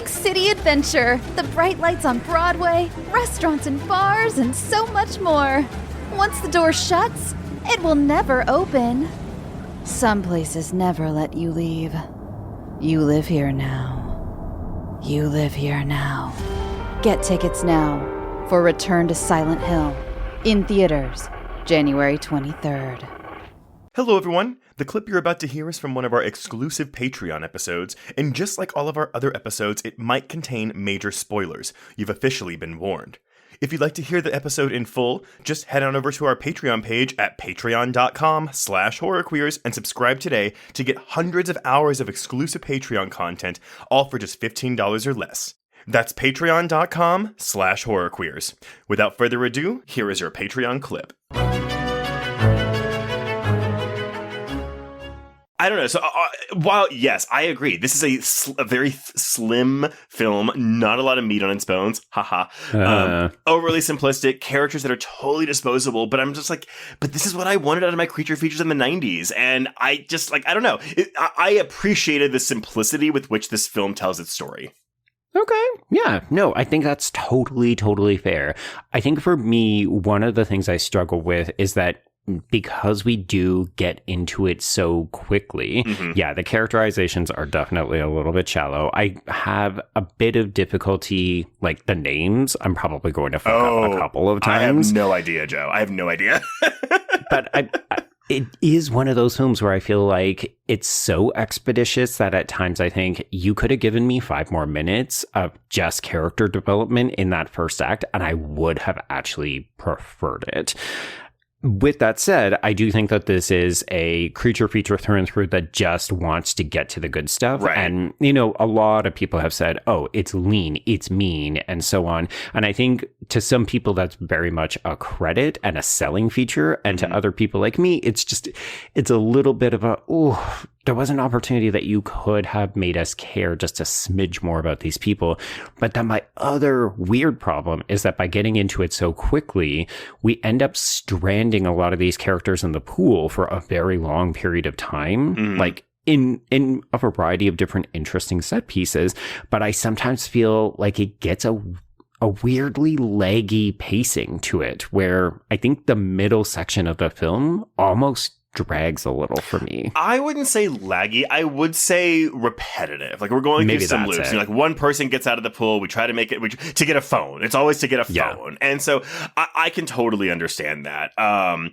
big city adventure. The bright lights on Broadway, restaurants and bars, and so much more. Once the door shuts, it will never open. Some places never let you leave. You live here now. You live here now. Get tickets now for Return to Silent Hill in theaters, January 23rd. Hello, everyone. The clip you're about to hear is from one of our exclusive Patreon episodes, and just like all of our other episodes, it might contain major spoilers. You've officially been warned. If you'd like to hear the episode in full, just head on over to our Patreon page at patreon.com/horrorqueers and subscribe today to get hundreds of hours of exclusive Patreon content, all for just $15 or less. That's patreon.com/horrorqueers. Without further ado, here is your Patreon clip. I don't know. So while, yes, I agree. This is a very slim film. Not a lot of meat on its bones. Haha. Overly simplistic. Characters that are totally disposable. But I'm just like, but this is what I wanted out of my creature features in the 90s. And I just, like, I don't know. I appreciated the simplicity with which this film tells its story. Okay. Yeah. No, I think that's totally fair. I think for me, one of the things I struggle with is that because we do get into it so quickly, yeah, the characterizations are definitely a little bit shallow. I have a bit of difficulty, like the names, I'm probably going to fuck up a couple of times. I have no idea, Joe. I have no idea. But it is one of those films where I feel like it's so expeditious that at times I think you could have given me 5 more minutes of just character development in that first act, and I would have actually preferred it. With that said, I do think that this is a creature feature through and through that just wants to get to the good stuff. Right. And, you know, a lot of people have said, oh, it's lean, it's mean, and so on. And I think to some people, that's very much a credit and a selling feature. And to other people like me, it's a little bit of there was an opportunity that you could have made us care just a smidge more about these people. But then my other weird problem is that by getting into it so quickly, we end up stranding a lot of these characters in the pool for a very long period of time. Like in a variety of different interesting set pieces. But I sometimes feel like it gets a weirdly laggy pacing to it, where I think the middle section of the film almost drags a little for me. I wouldn't say laggy. I would say repetitive. Like, we're going through some loops. You know, like, one person gets out of the pool. We try to make it to get a phone. It's always to get a phone. Yeah. And so I can totally understand that. I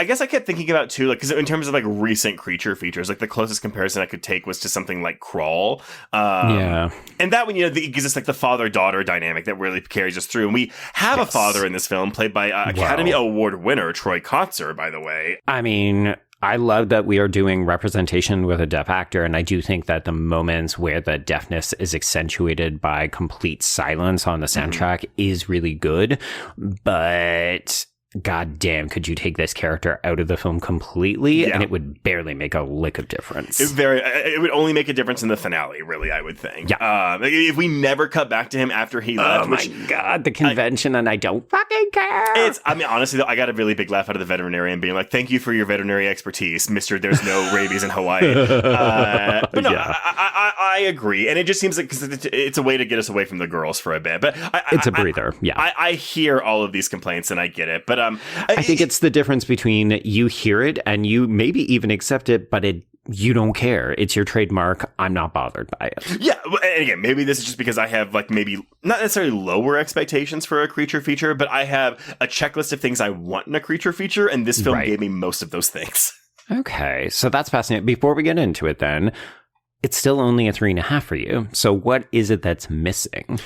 guess I kept thinking about too, like, because in terms of like recent creature features, like the closest comparison I could take was to something like Crawl. Yeah. And that one, you know, because it's like the father-daughter dynamic that really carries us through. And we have a father in this film played by Academy Award winner Troy Kotsur, by the way. I mean, I love that we are doing representation with a deaf actor, and I do think that the moments where the deafness is accentuated by complete silence on the soundtrack is really good, but god damn, could you take this character out of the film completely and it would barely make a lick of difference. It would only make a difference in the finale, really, I would think. Yeah. If we never cut back to him after he left. Oh my god, the convention, and I don't fucking care. Honestly, though, I got a really big laugh out of the veterinarian being like, thank you for your veterinary expertise, Mr. There's no rabies in Hawaii. But no, I agree. And it just seems like it's a way to get us away from the girls for a bit. But it's a breather, I hear all of these complaints and I get it. But I think it's the difference between you hear it and you maybe even accept it, but you don't care. It's your trademark. I'm not bothered by it. Yeah. And again, maybe this is just because I have like maybe not necessarily lower expectations for a creature feature, but I have a checklist of things I want in a creature feature. And this film gave me most of those things. Okay. So that's fascinating. Before we get into it then, it's still only a 3.5 for you. So what is it that's missing? I mean,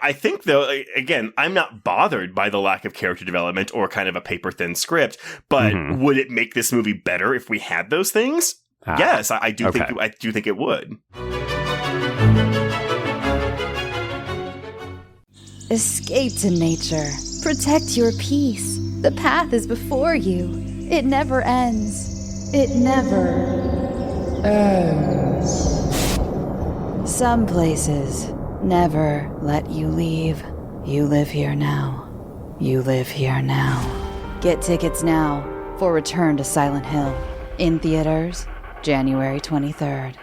I think, though, again, I'm not bothered by the lack of character development or kind of a paper-thin script, but would it make this movie better if we had those things? Yes, I do think it would. Escape to nature. Protect your peace. The path is before you. It never ends. It never ends. Some places never let you leave. You live here now. You live here now. Get tickets now for Return to Silent Hill in theaters, January 23rd.